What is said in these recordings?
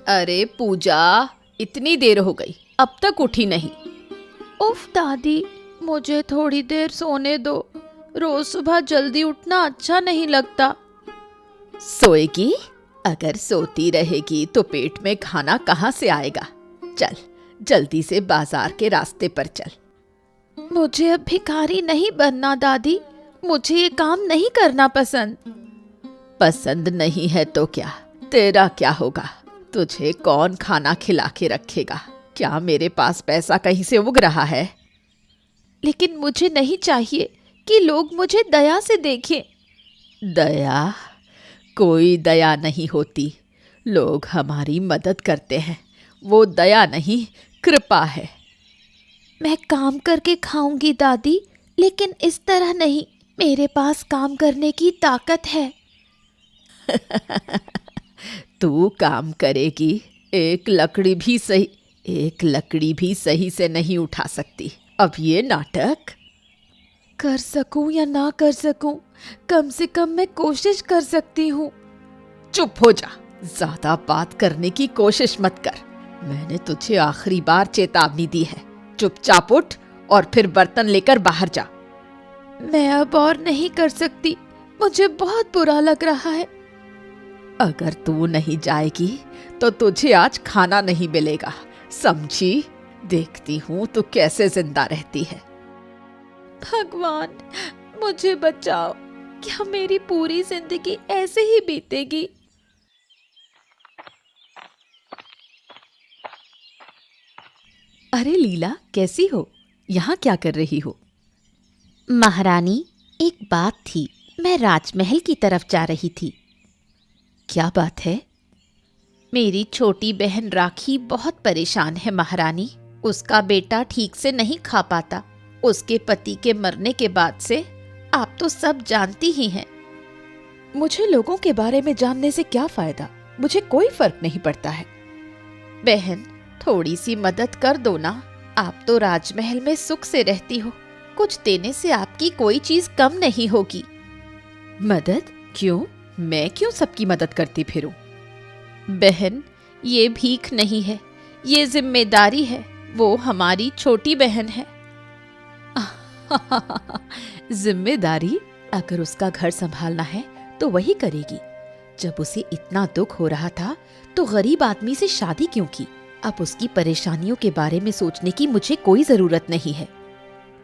अरे पूजा, इतनी देर हो गई, अब तक उठी नहीं। उफ दादी, मुझे थोड़ी देर सोने दो। रोज सुबह जल्दी उठना अच्छा नहीं लगता। सोएगी? अगर सोती रहेगी तो पेट में खाना कहाँ से आएगा। चल जल्दी से बाजार के रास्ते पर चल। मुझे अब भिखारी नहीं बनना दादी, मुझे ये काम नहीं करना पसंद। पसंद नहीं है तो क्या, तेरा क्या होगा? तुझे कौन खाना खिला के रखेगा? क्या मेरे पास पैसा कहीं से उग रहा है? लेकिन मुझे नहीं चाहिए कि लोग मुझे दया से देखें। दया? कोई दया नहीं होती। लोग हमारी मदद करते हैं, वो दया नहीं कृपा है। मैं काम करके खाऊंगी दादी, लेकिन इस तरह नहीं। मेरे पास काम करने की ताकत है। तू काम करेगी? एक लकड़ी भी सही से नहीं उठा सकती। अब ये नाटक। कर सकूं या ना कर सकूं, कम से कम मैं कोशिश कर सकती हूँ। चुप हो जा, ज्यादा बात करने की कोशिश मत कर। मैंने तुझे आखिरी बार चेतावनी दी है। चुपचाप उठ और फिर बर्तन लेकर बाहर जा। मैं अब और नहीं कर सकती, मुझे बहुत बुरा लग रहा है। अगर तू नहीं जाएगी तो तुझे आज खाना नहीं मिलेगा, समझी? देखती हूँ तू कैसे जिंदा रहती है। भगवान, मुझे बचाओ। क्या मेरी पूरी जिंदगी ऐसे ही बीतेगी? अरे लीला, कैसी हो? यहाँ क्या कर रही हो? महारानी, एक बात थी। मैं राजमहल की तरफ जा रही थी। क्या बात है? मेरी छोटी बहन राखी बहुत परेशान है महारानी। उसका बेटा ठीक से नहीं खा पाता। उसके पति के मरने के बाद से आप तो सब जानती ही हैं। मुझे लोगों के बारे में जानने से क्या फायदा? मुझे कोई फर्क नहीं पड़ता है। बहन, थोड़ी सी मदद कर दो ना। आप तो राजमहल में सुख से रहती हो, कुछ देने से आपकी कोई चीज कम नहीं होगी। मदद? क्यों? मैं क्यों सबकी मदद करती फिरूं? बहन, ये भीख नहीं है, ये जिम्मेदारी है। वो हमारी छोटी बहन है। जिम्मेदारी? अगर उसका घर संभालना है तो वही करेगी। जब उसे इतना दुख हो रहा था तो गरीब आदमी से शादी क्यों की? अब उसकी परेशानियों के बारे में सोचने की मुझे कोई जरूरत नहीं है।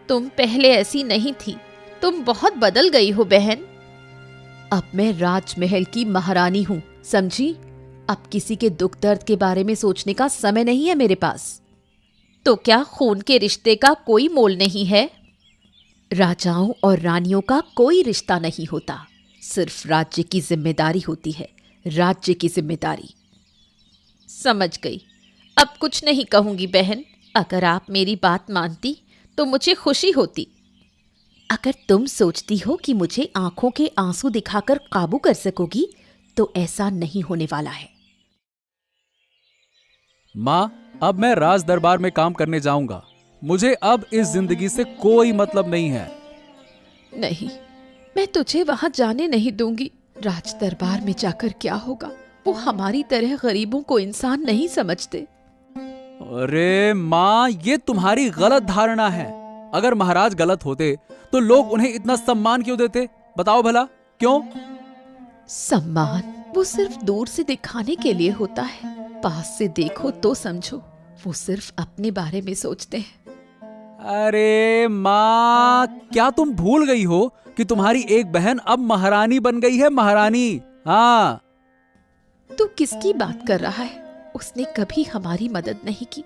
तुम पहले ऐसी नहीं थी, तुम बहुत बदल गई हो बहन। अब मैं राजमहल की महारानी हूँ, समझी? अब किसी के दुख दर्द के बारे में सोचने का समय नहीं है मेरे पास। तो क्या खून के रिश्ते का कोई मोल नहीं है? राजाओं और रानियों का कोई रिश्ता नहीं होता, सिर्फ राज्य की जिम्मेदारी होती है। राज्य की जिम्मेदारी। समझ गई। अब कुछ नहीं कहूंगी बहन। अगर आप मेरी बात मानती तो मुझे खुशी होती। अगर तुम सोचती हो कि मुझे आंखों के आंसू दिखाकर काबू कर सकोगी तो ऐसा नहीं होने वाला है। माँ, अब मैं राज दरबार में काम करने जाऊंगा। मुझे अब इस जिंदगी से कोई मतलब नहीं है। नहीं, मैं तुझे वहां जाने नहीं दूंगी। राज दरबार में जाकर क्या होगा? वो हमारी तरह गरीबों को इंसान नहीं समझते। अरे माँ, ये तुम्हारी गलत धारणा है। अगर महाराज गलत होते तो लोग उन्हें इतना सम्मान क्यों देते? बताओ भला, क्यों? सम्मान वो सिर्फ दूर से दिखाने के लिए होता है। पास से देखो तो समझो, वो सिर्फ अपने बारे में सोचते हैं। अरे माँ, क्या तुम भूल गई हो कि तुम्हारी एक बहन अब महारानी बन गई है? महारानी। हाँ। तू किसकी बात कर रहा है? उसने कभी हमारी मदद नहीं की।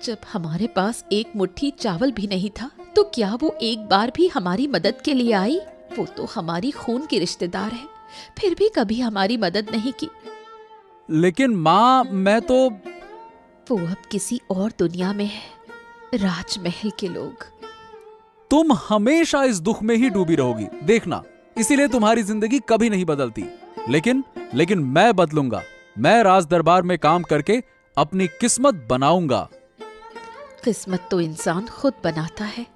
जब हमारे पास एक मुट्ठी चावल भी नहीं था तो क्या वो एक बार भी हमारी मदद के लिए आई? वो तो हमारी खून की रिश्तेदार है, फिर भी कभी हमारी मदद नहीं की। लेकिन माँ, मैं तो... वो अब किसी और दुनिया में है। राजमहल के लोग। तुम हमेशा इस दुख में ही डूबी रहोगी, देखना। इसीलिए तुम्हारी जिंदगी कभी नहीं बदलती। लेकिन मैं बदलूंगा। मैं राज दरबार में काम करके अपनी किस्मत बनाऊंगा। किस्मत तो इंसान खुद बनाता है।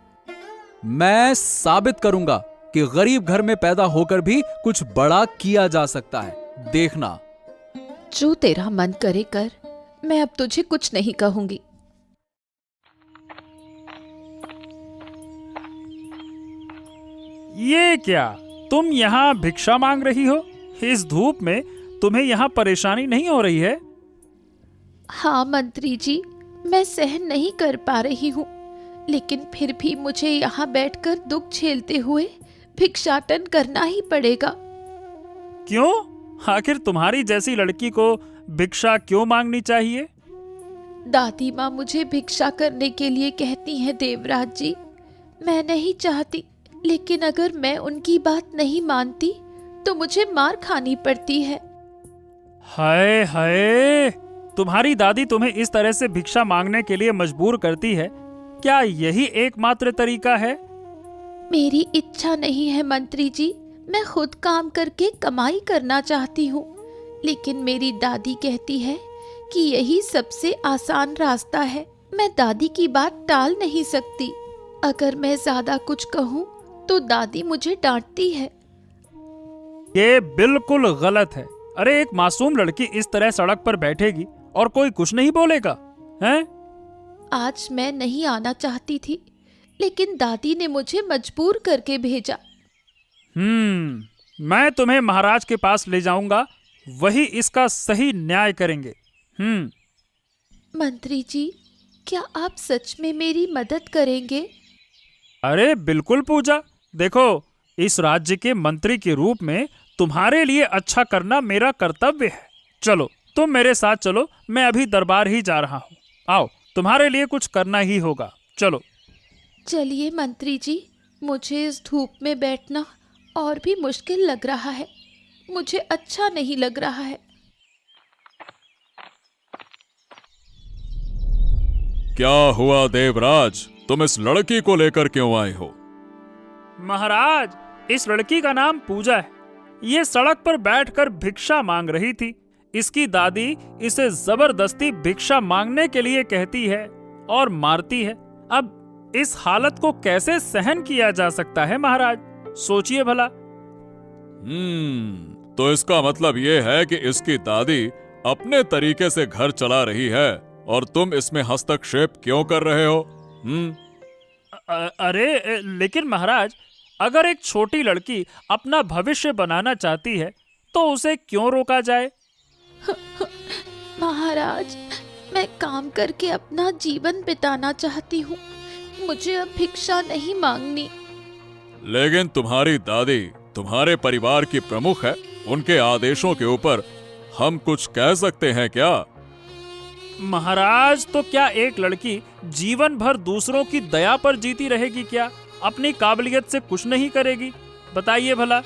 मैं साबित करूंगा कि गरीब घर में पैदा होकर भी कुछ बड़ा किया जा सकता है। देखना। जो तेरा मन करे कर, मैं अब तुझे कुछ नहीं कहूंगी। ये क्या, तुम यहाँ भिक्षा मांग रही हो? इस धूप में तुम्हें यहाँ परेशानी नहीं हो रही है? हाँ मंत्री जी, मैं सहन नहीं कर पा रही हूँ, लेकिन फिर भी मुझे यहाँ बैठकर दुख झेलते हुए भिक्षाटन करना ही पड़ेगा। क्यों? आखिर तुम्हारी जैसी लड़की को भिक्षा क्यों मांगनी चाहिए? दादी माँ मुझे भिक्षा करने के लिए कहती हैं देवराज जी। मैं नहीं चाहती, लेकिन अगर मैं उनकी बात नहीं मानती तो मुझे मार खानी पड़ती है। हाय हाय, तुम्हारी दादी तुम्हें इस तरह से भिक्षा मांगने के लिए मजबूर करती है? क्या यही एकमात्र तरीका है? मेरी इच्छा नहीं है मंत्री जी, मैं खुद काम करके कमाई करना चाहती हूँ, लेकिन मेरी दादी कहती है कि यही सबसे आसान रास्ता है। मैं दादी की बात टाल नहीं सकती। अगर मैं ज्यादा कुछ कहूँ तो दादी मुझे डांटती है। ये बिल्कुल गलत है। अरे, एक मासूम लड़की इस तरह सड़क पर बैठेगी और कोई कुछ नहीं बोलेगा, हैं? आज मैं नहीं आना चाहती थी, लेकिन दादी ने मुझे मजबूर करके भेजा। मैं तुम्हें महाराज के पास ले जाऊंगा, वही इसका सही न्याय करेंगे। मंत्री जी, क्या आप सच में मेरी मदद करेंगे? अरे बिल्कुल पूजा, देखो, इस राज्य के मंत्री के रूप में तुम्हारे लिए अच्छा करना मेरा कर्तव्य है। चलो, तुम मेरे साथ चलो, मैं अभी दरबार ही जा रहा हूँ। आओ, तुम्हारे लिए कुछ करना ही होगा, चलो। चलिए मंत्री जी, मुझे इस धूप में बैठना और भी मुश्किल लग रहा है। मुझे अच्छा नहीं लग रहा है। क्या हुआ देवराज, तुम इस लड़की को लेकर क्यों आए हो? महाराज, इस लड़की का नाम पूजा है। ये सड़क पर बैठकर भिक्षा मांग रही थी। इसकी दादी इसे जबरदस्ती भिक्षा मांगने के लिए कहती है और मारती है। अब इस हालत को कैसे सहन किया जा सकता है महाराज, सोचिए भला। तो इसका मतलब ये है कि इसकी दादी अपने तरीके से घर चला रही है और तुम इसमें हस्तक्षेप क्यों कर रहे हो? अरे लेकिन महाराज, अगर एक छोटी लड़की अपना भविष्य बनाना चाहती है तो उसे क्यों रोका जाए? महाराज, मैं काम करके अपना जीवन बिताना चाहती हूँ, मुझे अब भिक्षा नहीं मांगनी। लेकिन तुम्हारी दादी तुम्हारे परिवार की प्रमुख है, उनके आदेशों के ऊपर हम कुछ कह सकते हैं क्या? महाराज, तो क्या एक लड़की जीवन भर दूसरों की दया पर जीती रहेगी क्या? अपनी काबिलियत से कुछ नहीं करेगी? बताइए भला।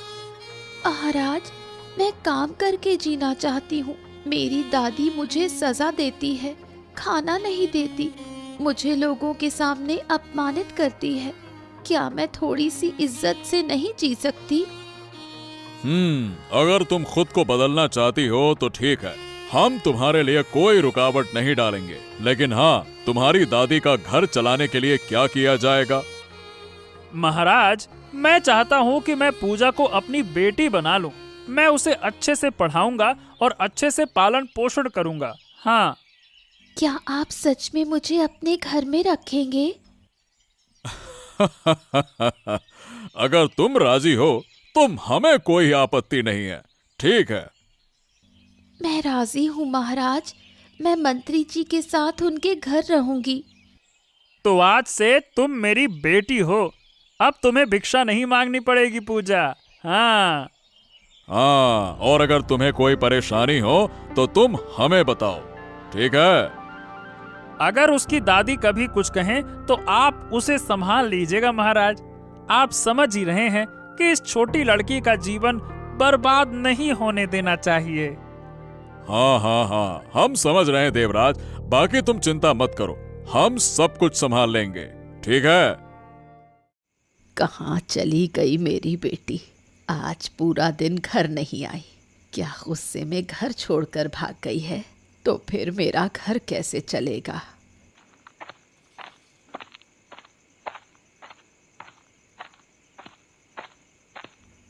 महाराज, मैं काम करके जीना चाहती हूँ। मेरी दादी मुझे सजा देती है, खाना नहीं देती, मुझे लोगों के सामने अपमानित करती है। क्या मैं थोड़ी सी इज्जत से नहीं जी सकती? अगर तुम खुद को बदलना चाहती हो तो ठीक है, हम तुम्हारे लिए कोई रुकावट नहीं डालेंगे। लेकिन हाँ, तुम्हारी दादी का घर चलाने के लिए क्या किया जाएगा? महाराज, मैं चाहता हूँ कि मैं पूजा को अपनी बेटी बना लूं। मैं उसे अच्छे से पढ़ाऊंगा और अच्छे से पालन पोषण करूंगा। हाँ। क्या आप सच में मुझे अपने घर में रखेंगे? अगर तुम राजी हो तो हमें कोई आपत्ति नहीं है। ठीक है, मैं राजी हूँ महाराज। मैं मंत्री जी के साथ उनके घर रहूंगी। तो आज से तुम मेरी बेटी हो। अब तुम्हें भिक्षा नहीं मांगनी पड़ेगी पूजा। हाँ, और अगर तुम्हें कोई परेशानी हो तो तुम हमें बताओ, ठीक है? अगर उसकी दादी कभी कुछ कहें तो आप उसे संभाल लीजिएगा महाराज। आप समझ ही रहे हैं कि इस छोटी लड़की का जीवन बर्बाद नहीं होने देना चाहिए। हाँ, हम समझ रहे हैं देवराज। बाकी तुम चिंता मत करो, हम सब कुछ संभाल लेंगे, ठीक है? कहाँ चली गई मेरी बेटी? आज पूरा दिन घर नहीं आई। क्या गुस्से में घर छोड़कर भाग गई है? तो फिर मेरा घर कैसे चलेगा?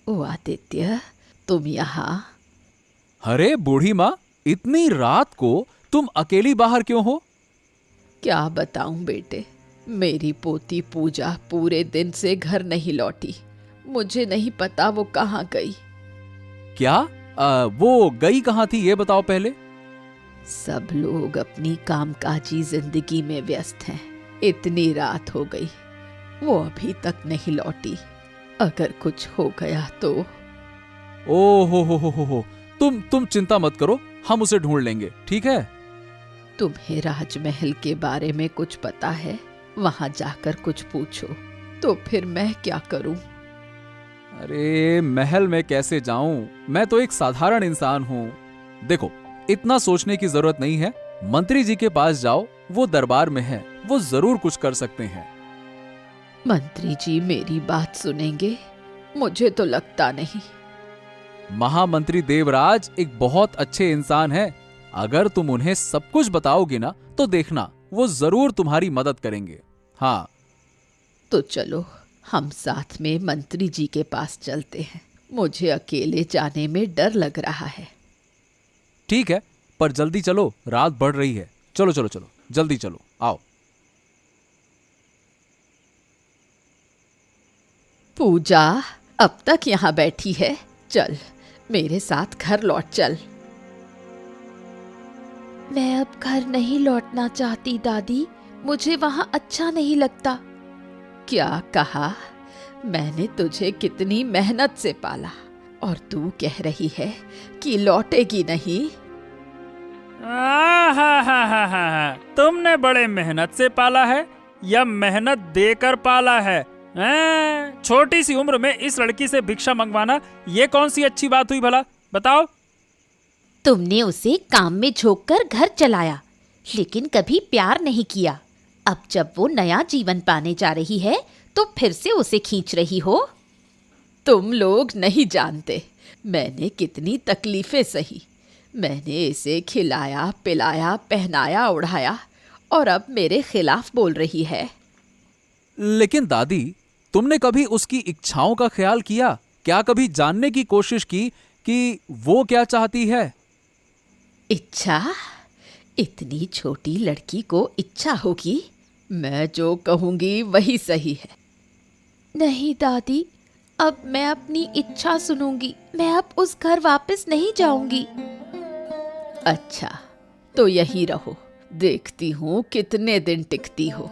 ओ आदित्य, तुम यहाँ? अरे बूढ़ी माँ, इतनी रात को तुम अकेली बाहर क्यों हो? क्या बताऊं बेटे, मेरी पोती पूजा पूरे दिन से घर नहीं लौटी। मुझे नहीं पता वो कहाँ गई। क्या? वो गई कहाँ थी ये बताओ पहले। सब लोग अपनी कामकाजी जिंदगी में व्यस्त हैं। इतनी रात हो गई, वो अभी तक नहीं लौटी। अगर कुछ हो गया तो। ओ हो, तुम चिंता मत करो, हम उसे ढूंढ लेंगे, ठीक है? तुम्हें राजमहल के बारे में कुछ पता है? वहां जाकर कुछ पूछो। तो फिर मैं क्या करूं? अरे महल में कैसे जाऊं, मैं तो एक साधारण इंसान हूं। देखो, इतना सोचने की जरूरत नहीं है। मंत्री जी के पास जाओ, वो दरबार में है, वो जरूर कुछ कर सकते हैं। मंत्री जी मेरी बात सुनेंगे? मुझे तो लगता नहीं। महामंत्री देवराज एक बहुत अच्छे इंसान है। अगर तुम उन्हें सब कुछ बताओगे ना, तो देखना वो जरूर तुम्हारी मदद करेंगे। हाँ, तो चलो हम साथ में मंत्री जी के पास चलते हैं। मुझे अकेले जाने में डर लग रहा है। ठीक है, पर जल्दी चलो, रात बढ़ रही है। चलो चलो चलो, जल्दी चलो, आओ। पूजा अब तक यहाँ बैठी है। चल मेरे साथ घर लौट चल। मैं अब घर नहीं लौटना चाहती दादी, मुझे वहां अच्छा नहीं लगता। क्या कहा? मैंने तुझे कितनी मेहनत से पाला और तू कह रही है कि लौटेगी नहीं? हा, तुमने बड़े मेहनत से पाला है या मेहनत देकर पाला है? छोटी सी उम्र में इस लड़की से भिक्षा मंगवाना, ये कौन सी अच्छी बात हुई भला? बताओ। तुमने उसे काम में झोंक कर घर चलाया, लेकिन कभी प्यार नहीं किया। अब जब वो नया जीवन पाने जा रही है, तो फिर से उसे खींच रही हो। तुम लोग नहीं जानते मैंने कितनी तकलीफें सही। मैंने इसे खिलाया, पिलाया, पहनाया, उड़ाया, और अब मेरे खिलाफ बोल रही है। लेकिन दादी, तुमने कभी उसकी इच्छाओं का ख्याल किया? क्या कभी जानने की कोशिश की कि वो क्या चाहती है? इच्छा? इतनी छोटी लड़की को इच्छा होगी? मैं जो कहूंगी वही सही है। नहीं दादी, अब मैं अपनी इच्छा सुनूंगी। मैं अब उस घर वापस नहीं जाऊंगी। अच्छा, तो यहीं रहो, देखती हूँ कितने दिन टिकती हो।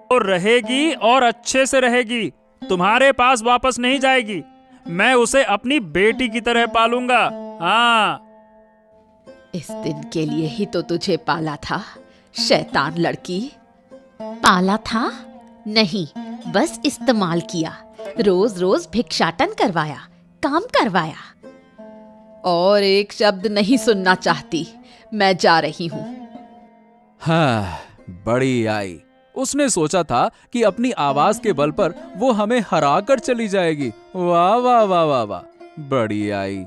तो रहेगी और अच्छे से रहेगी, तुम्हारे पास वापस नहीं जाएगी। मैं उसे अपनी बेटी की तरह पालूंगा। हाँ, इस दिन के लिए ही तो तुझे पाला था, शैतान लड़की। पाला था? नहीं, बस इस्तेमाल किया। रोज रोज भिक्षाटन करवाया, काम करवाया। और एक शब्द नहीं सुनना चाहती। मैं जा रही हूँ। हाँ, बड़ी आई। उसने सोचा था कि अपनी आवाज के बल पर वो हमें हरा कर चली जाएगी। वाह वाह वाह वाह वाह, बड़ी आई।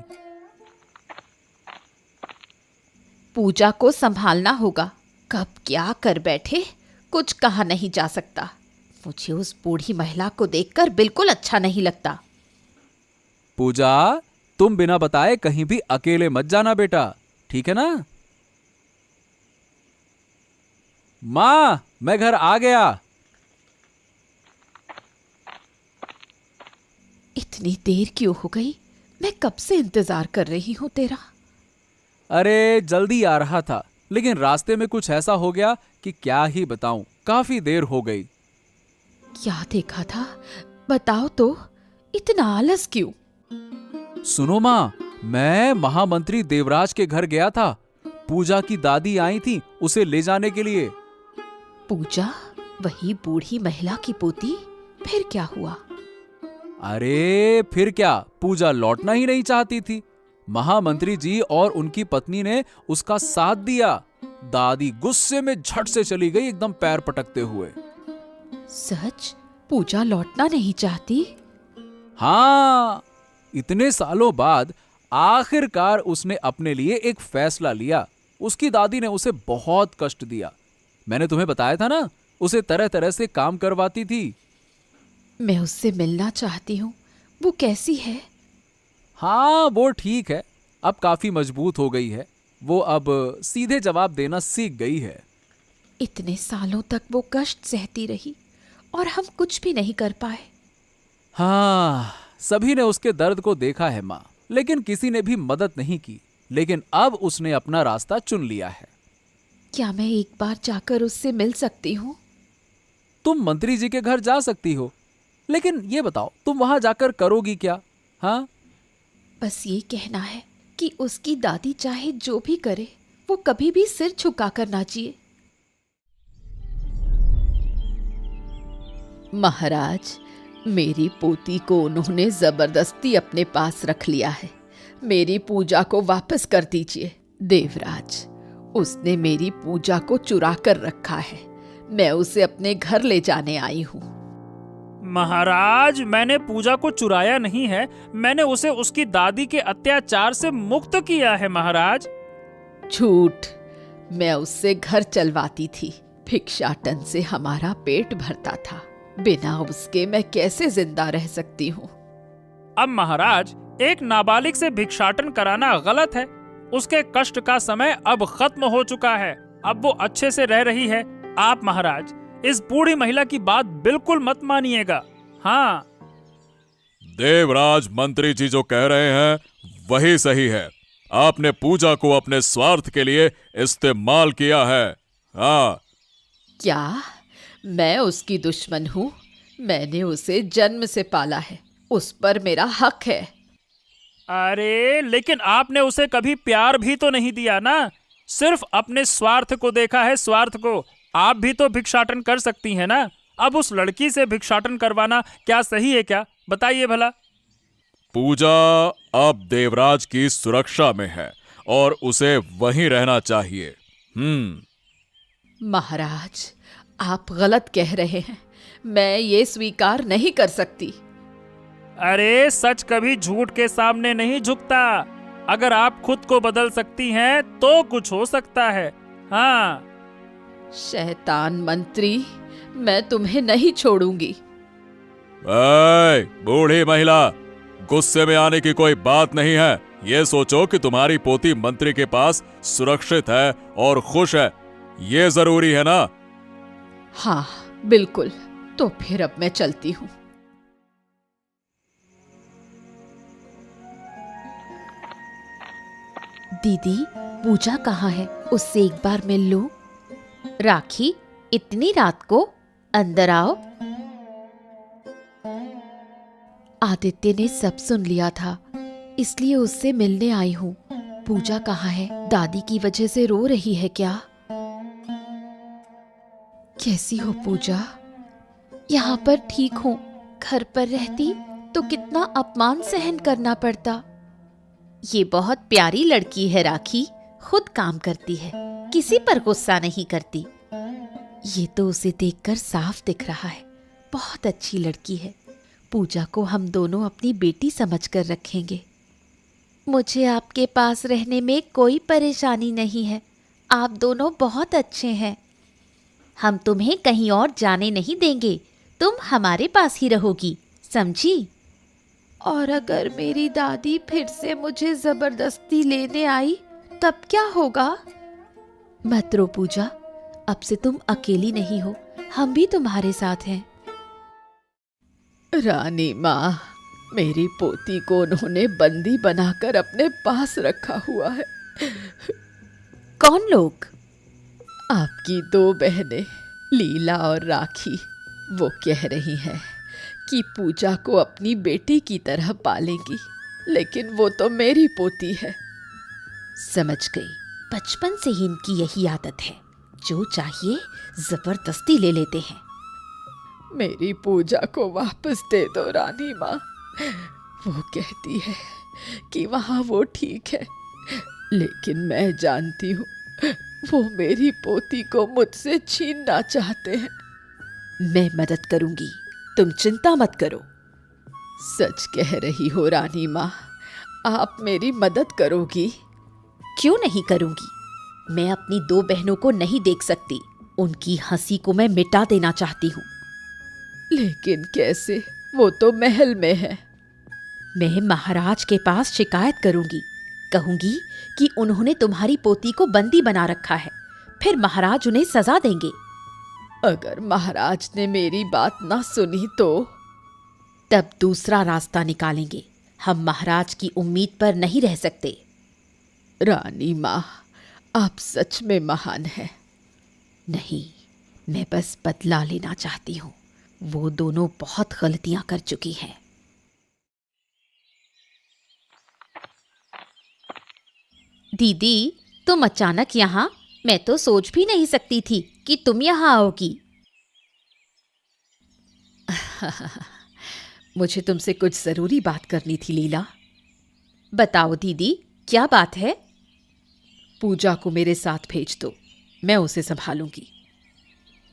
पूजा को संभालना होगा। कब क्या कर बैठे, कुछ कहा नहीं जा सकता। मुझे उस बूढ़ी महिला को देखकर बिल्कुल अच्छा नहीं लगता। पूजा, तुम बिना बताए कहीं भी अकेले मत जाना बेटा, ठीक है ना? मां, मैं घर आ गया। इतनी देर क्यों हो गई? मैं कब से इंतजार कर रही हूँ तेरा। अरे जल्दी आ रहा था, लेकिन रास्ते में कुछ ऐसा हो गया कि क्या ही बताऊं, काफी देर हो गई। क्या देखा था? बताओ तो, इतना आलस क्यों? सुनो मां, मैं महामंत्री देवराज के घर गया था। पूजा की दादी आई थी उसे ले जाने के लिए। पूजा? वही बूढ़ी महिला की पोती? फिर क्या हुआ? अरे फिर क्या, पूजा लौटना ही नहीं चाहती थी। महामंत्री जी और उनकी पत्नी ने उसका साथ दिया। दादी गुस्से में झट से चली गई, एकदम पैर पटकते हुए। सच? पूजा लौटना नहीं चाहती? हाँ, इतने सालों बाद आखिरकार उसने अपने लिए एक फैसला लिया। उसकी दादी ने उसे बहुत कष्ट दिया। मैंने तुम्हें बताया था ना, उसे तरह तरह से काम करवाती थी। मैं उससे मिलना चाहती हूँ। वो कैसी है? हाँ, वो ठीक है, अब काफी मजबूत हो गई है। वो अब सीधे जवाब देना सीख गई है। इतने सालों तक वो कष्ट सहती रही और हम कुछ भी नहीं कर पाए। हाँ, सभी ने उसके दर्द को देखा है माँ, लेकिन किसी ने भी मदद नहीं की। लेकिन अब उसने अपना रास्ता चुन लिया है। क्या मैं एक बार जाकर उससे मिल सकती हूँ? तुम मंत्री जी के घर जा सकती हो, लेकिन ये बताओ तुम वहां जाकर करोगी क्या? हाँ, बस ये कहना है कि उसकी दादी चाहे जो भी करे, वो कभी भी सिर झुकाकर ना जिए। महाराज, मेरी पोती को उन्होंने जबरदस्ती अपने पास रख लिया है। मेरी पूजा को वापस कर दीजिए। देवराज, उसने मेरी पूजा को चुरा कर रखा है। मैं उसे अपने घर ले जाने आई हूँ। महाराज, मैंने पूजा को चुराया नहीं है, मैंने उसे उसकी दादी के अत्याचार से मुक्त किया है महाराज। झूठ। मैं उससे घर चलवाती थी। भिक्षाटन से हमारा पेट भरता था। बिना उसके मैं कैसे जिंदा रह सकती हूँ? अब महाराज, एक नाबालिग से भिक्षाटन कराना गलत है। उसके कष्ट का समय अब खत्म हो चुका है। अब वो अच्छे से रह रही है। आप महाराज, इस बूढ़ी महिला की बात बिल्कुल मत मानिएगा। हाँ, देवराज, मंत्री जी जो कह रहे हैं वही सही है। आपने पूजा को अपने स्वार्थ के लिए इस्तेमाल किया है। हाँ। क्या मैं उसकी दुश्मन हूँ? मैंने उसे जन्म से पाला है। उस पर मेरा हक है। अरे लेकिन आपने उसे कभी प्यार भी तो नहीं दिया ना, सिर्फ अपने स्वार्थ को देखा है, स्वार्थ को। आप भी तो भिक्षाटन कर सकती हैं ना। अब उस लड़की से भिक्षाटन करवाना क्या सही है क्या? बताइए भला। पूजा अब देवराज की सुरक्षा में है और उसे वहीं रहना चाहिए। महाराज, आप गलत कह रहे हैं। मैं ये स्वीकार नहीं कर सकती। अरे सच कभी झूठ के सामने नहीं झुकता। अगर आप खुद को बदल सकती हैं तो कुछ हो सकता है। हाँ। शैतान मंत्री, मैं तुम्हें नहीं छोड़ूंगी। ऐ, बूढ़ी महिला, गुस्से में आने की कोई बात नहीं है। ये सोचो कि तुम्हारी पोती मंत्री के पास सुरक्षित है और खुश है। ये जरूरी है ना? हाँ बिल्कुल। तो फिर अब मैं चलती हूँ। दीदी, पूजा कहाँ है? उससे एक बार मिल लूं। राखी, इतनी रात को? अंदर आओ। आदित्य ने सब सुन लिया था, इसलिए उससे मिलने आई हूँ। पूजा कहाँ है? दादी की वजह से रो रही है क्या? कैसी हो पूजा? यहाँ पर ठीक हूँ। घर पर रहती तो कितना अपमान सहन करना पड़ता। ये बहुत प्यारी लड़की है राखी। खुद काम करती है, किसी पर गुस्सा नहीं करती। ये तो उसे देखकर साफ दिख रहा है। बहुत अच्छी लड़की है। पूजा को हम दोनों अपनी बेटी समझकर रखेंगे। मुझे आपके पास रहने में कोई परेशानी नहीं है। आप दोनों बहुत अच्छे हैं। हम तुम्हें कहीं और जाने नहीं देंगे। तुम हमारे पास ही रहोगी, समझी? और अगर मेरी दादी फिर से मुझे जबरदस्ती लेने आई तब क्या होगा? मत रो पूजा, अब से तुम अकेली नहीं हो। हम भी तुम्हारे साथ हैं। रानी माँ, मेरी पोती को उन्होंने बंदी बनाकर अपने पास रखा हुआ है। कौन लोग? आपकी दो बहनें, लीला और राखी। वो कह रही हैं कि पूजा को अपनी बेटी की तरह पालेंगी, लेकिन वो तो मेरी पोती है। समझ गई। बचपन से ही इनकी यही आदत है, जो चाहिए जबरदस्ती ले लेते हैं। मेरी पूजा को वापस दे दो रानी माँ। वो कहती है कि वहाँ वो ठीक है, लेकिन मैं जानती हूँ वो मेरी पोती को मुझसे छीनना चाहते हैं। मैं मदद करूंगी, तुम चिंता मत करो। सच कह रही हो रानी माँ, आप मेरी मदद करोगी? क्यों नहीं करूंगी? मैं अपनी दो बहनों को नहीं देख सकती। उनकी हंसी को मैं मिटा देना चाहती हूँ। लेकिन कैसे? वो तो महल में है। मैं महाराज के पास शिकायत करूंगी। कहूंगी कि उन्होंने तुम्हारी पोती को बंदी बना रखा है, फिर महाराज उन्हें सजा देंगे। अगर महाराज ने मेरी बात ना सुनी तो? तब दूसरा रास्ता निकालेंगे। हम महाराज की उम्मीद पर नहीं रह सकते। रानी माँ, आप सच में महान हैं। नहीं, मैं बस बदला लेना चाहती हूँ। वो दोनों बहुत गलतियां कर चुकी हैं। दीदी, तुम अचानक यहाँ? मैं तो सोच भी नहीं सकती थी कि तुम यहाँ आओगी। मुझे तुमसे कुछ जरूरी बात करनी थी लीला। बताओ दीदी, क्या बात है? पूजा को मेरे साथ भेज दो, मैं उसे संभालूंगी।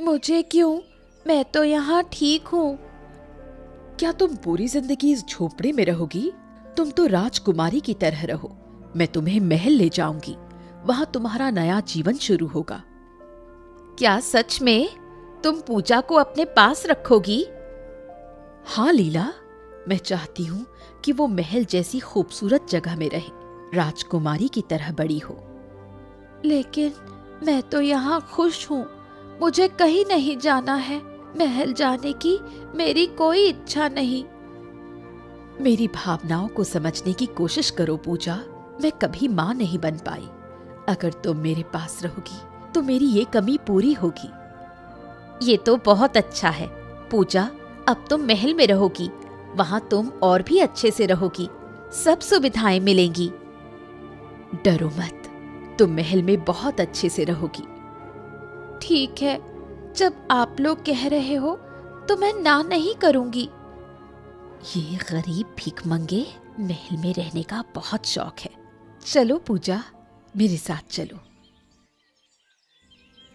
मुझे क्यों? मैं तो यहाँ ठीक हूँ। क्या तुम पूरी जिंदगी इस झोपड़ी में रहोगी? तुम तो राजकुमारी की तरह रहो। मैं तुम्हें महल ले जाऊंगी, वहां तुम्हारा नया जीवन शुरू होगा। क्या सच में? तुम पूजा को अपने पास रखोगी? हाँ लीला, मैं चाहती हूँ कि वो महल जैसी खूबसूरत जगह में रहे, राजकुमारी की तरह बड़ी हो। लेकिन मैं तो यहाँ खुश हूँ। मुझे कहीं नहीं जाना है। महल जाने की मेरी कोई इच्छा नहीं। मेरी भावनाओं को समझने की कोशिश करो पूजा। मैं कभी माँ नहीं बन पाई। अगर तुम मेरे पास रहोगी तो मेरी ये कमी पूरी होगी। ये तो बहुत अच्छा है पूजा। अब तुम महल में रहोगी, वहां तुम और भी अच्छे से रहोगी, सब सुविधाएं मिलेंगी। डरो मत, तुम महल में बहुत अच्छे से रहोगी। ठीक है, जब आप लोग कह रहे हो तो मैं ना नहीं करूंगी। ये गरीब भिखमंगे महल में रहने का बहुत शौक है। चलो पूजा, मेरे साथ चलो।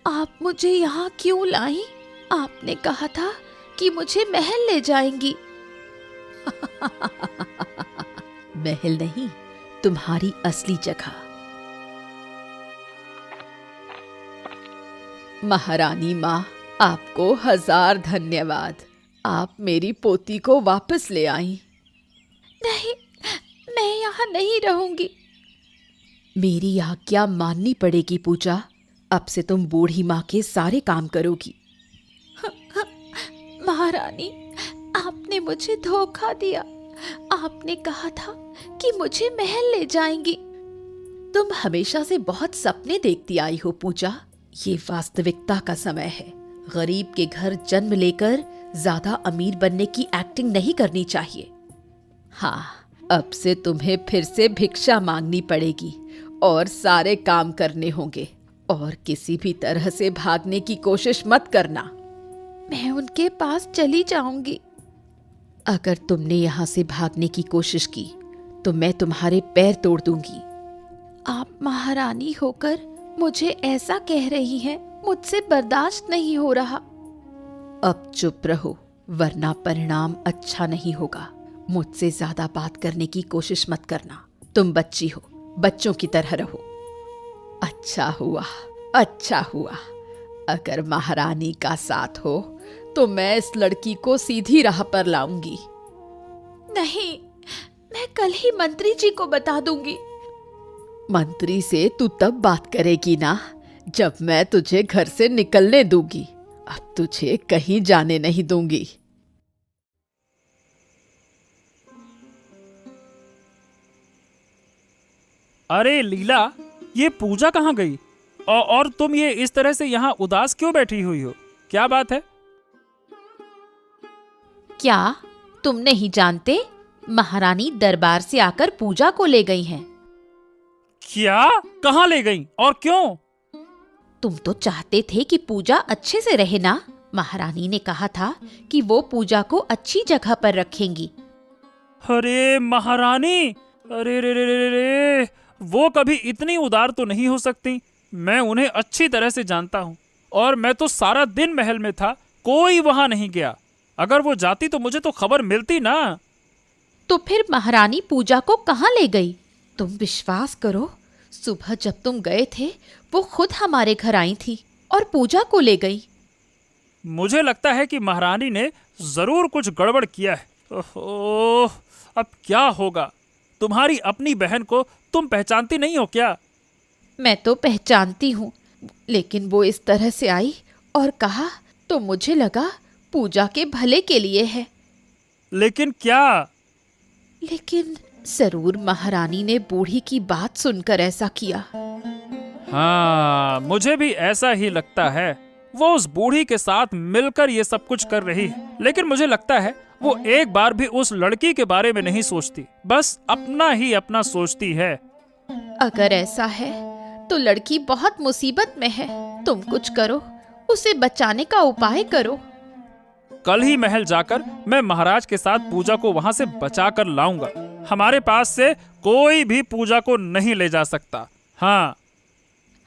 आप मुझे यहाँ क्यों लाई? आपने कहा था कि मुझे महल ले जाएंगी। महल नहीं, तुम्हारी असली जगह। महारानी माँ, आपको 1000 धन्यवाद। आप मेरी पोती को वापस ले आई। नहीं, मैं यहाँ नहीं रहूंगी। मेरी आज्ञा माननी पड़ेगी पूजा। अब से तुम बूढ़ी माँ के सारे काम करोगी। महारानी, आपने मुझे धोखा दिया। आपने कहा था कि मुझे महल ले जाएंगी। तुम हमेशा से बहुत सपने देखती आई हो पूजा। ये वास्तविकता का समय है। गरीब के घर जन्म लेकर ज्यादा अमीर बनने की एक्टिंग नहीं करनी चाहिए। हाँ, अब से तुम्हें फिर से भिक्षा मांगनी पड़ेगी और सारे काम करने होंगे, और किसी भी तरह से भागने की कोशिश मत करना। मैं उनके पास चली जाऊंगी। अगर तुमने यहाँ से भागने की कोशिश की तो मैं तुम्हारे पैर तोड़ दूंगी। आप महारानी होकर मुझे ऐसा कह रही हैं, मुझसे बर्दाश्त नहीं हो रहा। अब चुप रहो, वरना परिणाम अच्छा नहीं होगा। मुझसे ज्यादा बात करने की कोशिश मत करना। तुम बच्ची हो, बच्चों की तरह रहो। अच्छा हुआ, अच्छा हुआ। अगर महारानी का साथ हो तो मैं इस लड़की को सीधी राह पर लाऊंगी। नहीं, मैं कल ही मंत्री जी को बता दूंगी। मंत्री से तू तब बात करेगी ना जब मैं तुझे घर से निकलने दूंगी। अब तुझे कहीं जाने नहीं दूंगी। अरे लीला, ये पूजा कहाँ गई? और तुम ये इस तरह से यहाँ उदास क्यों बैठी हुई हो? क्या बात है? क्या तुम नहीं जानते? महारानी दरबार से आकर पूजा को ले गई हैं। क्या? कहाँ ले गई और क्यों? तुम तो चाहते थे कि पूजा अच्छे से रहे ना। महारानी ने कहा था कि वो पूजा को अच्छी जगह पर रखेंगी। अरे महारानी, अरे रे रे रे रे, वो कभी इतनी उदार तो नहीं हो सकती। मैं उन्हें अच्छी तरह से जानता हूँ, और मैं तो सारा दिन महल में था, कोई वहां नहीं गया। अगर वो जाती तो मुझे तो खबर मिलती ना। तो फिर महारानी पूजा को कहाँ ले गई? तुम विश्वास करो, सुबह जब तुम गए थे वो खुद हमारे घर आई थी और पूजा को ले गई। मुझे लगता है कि महारानी ने जरूर कुछ गड़बड़ किया है। ओहो, अब क्या होगा? तुम्हारी अपनी बहन को तुम पहचानती नहीं हो क्या? मैं तो पहचानती हूँ, लेकिन वो इस तरह से आई और कहा तो मुझे लगा पूजा के भले के लिए है। लेकिन क्या? लेकिन जरूर महारानी ने बूढ़ी की बात सुनकर ऐसा किया। हाँ, मुझे भी ऐसा ही लगता है। वो उस बूढ़ी के साथ मिलकर ये सब कुछ कर रही है, लेकिन मुझे लगता है वो एक बार भी उस लड़की के बारे में नहीं सोचती, बस अपना ही अपना सोचती है। अगर ऐसा है तो लड़की बहुत मुसीबत में है। तुम कुछ करो, उसे बचाने का उपाय करो। कल ही महल जाकर मैं महाराज के साथ पूजा को वहां से बचा कर लाऊंगा। हमारे पास से कोई भी पूजा को नहीं ले जा सकता। हाँ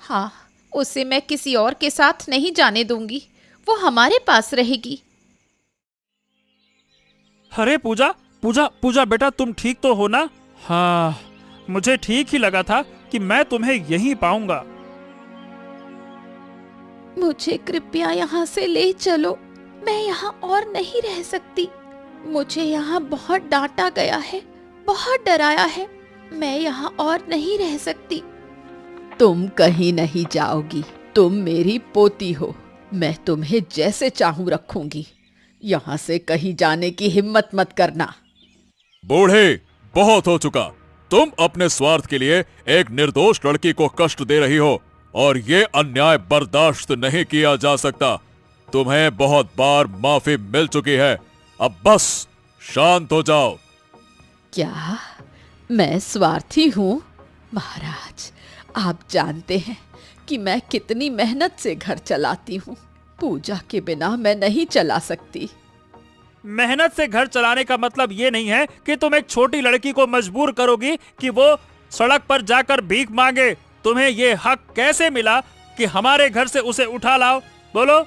हाँ, उसे मैं किसी और के साथ नहीं जाने दूंगी, वो हमारे पास रहेगी। अरे पूजा, पूजा, पूजा बेटा, तुम ठीक तो हो ना? हाँ, मुझे ठीक ही लगा था कि मैं तुम्हें यहीं पाऊंगा। मुझे कृपया यहाँ से ले चलो, मैं यहाँ और नहीं रह सकती। मुझे यहाँ बहुत डांटा गया है, बहुत डराया है। मैं यहाँ और नहीं रह सकती। तुम कहीं नहीं जाओगी, तुम मेरी पोती हो। मैं तुम्हें जैसे चाहूं रखूंगी। यहाँ से कहीं जाने की हिम्मत मत करना। बूढ़े, बहुत हो चुका। तुम अपने स्वार्थ के लिए एक निर्दोष लड़की को कष्ट दे रही हो और ये अन्याय बर्दाश्त नहीं किया जा सकता। तुम्हें बहुत बार माफी मिल चुकी है, अब बस शांत हो जाओ। क्या मैं स्वार्थी हूँ? महाराज, आप जानते हैं कि मैं कितनी मेहनत से घर चलाती हूँ। पूजा के बिना मैं नहीं चला सकती। मेहनत से घर चलाने का मतलब ये नहीं है कि तुम एक छोटी लड़की को मजबूर करोगी कि वो सड़क पर जाकर भीख मांगे। तुम्हें ये हक कैसे मिला कि हमारे घर से उसे उठा लाओ? बोलो।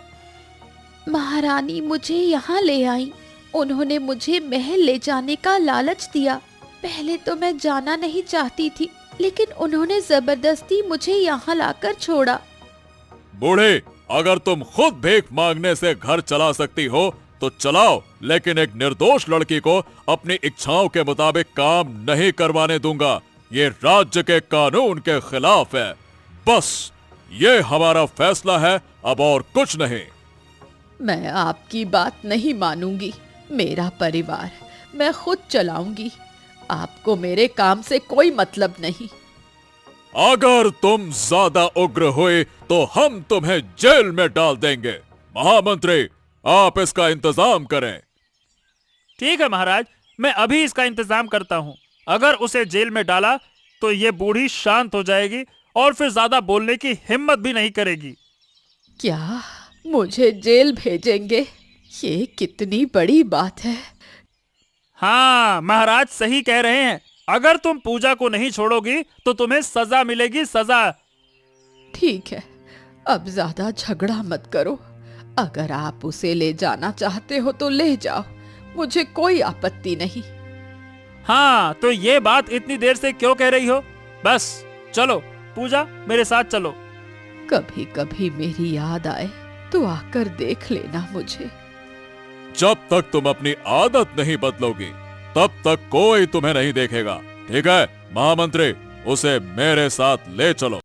महारानी मुझे यहाँ ले आई। उन्होंने मुझे महल ले जाने का लालच दिया। पहले तो मैं जाना नहीं चाहती थी, लेकिन उन्होंने जबरदस्ती मुझे यहाँ लाकर छोड़ा। बूढ़े, अगर तुम खुद भीख मांगने से घर चला सकती हो तो चलाओ, लेकिन एक निर्दोष लड़की को अपनी इच्छाओं के मुताबिक काम नहीं करवाने दूंगा। ये राज्य के कानून के खिलाफ है। बस ये हमारा फैसला है, अब और कुछ नहीं। मैं आपकी बात नहीं मानूंगी। मेरा परिवार मैं खुद चलाऊंगी। आपको मेरे काम से कोई मतलब नहीं। अगर तुम ज्यादा उग्र हुए तो हम तुम्हें जेल में डाल देंगे। महामंत्री, आप इसका इंतजाम करें। ठीक है महाराज, मैं अभी इसका इंतजाम करता हूँ। अगर उसे जेल में डाला तो ये बूढ़ी शांत हो जाएगी और फिर ज्यादा बोलने की हिम्मत भी नहीं करेगी। क्या मुझे जेल भेजेंगे? ये कितनी बड़ी बात है। हाँ, महाराज सही कह रहे हैं। अगर तुम पूजा को नहीं छोड़ोगी तो तुम्हें सजा मिलेगी, सजा। ठीक है, अब ज्यादा झगड़ा मत करो। अगर आप उसे ले जाना चाहते हो तो ले जाओ, मुझे कोई आपत्ति नहीं। हाँ, तो ये बात इतनी देर से क्यों कह रही हो? बस चलो पूजा, मेरे साथ चलो। कभी कभी मेरी याद आए तो आकर देख लेना मुझे। जब तक तुम अपनी आदत नहीं बदलोगी तब तक कोई तुम्हें नहीं देखेगा। ठीक है महामंत्री, उसे मेरे साथ ले चलो।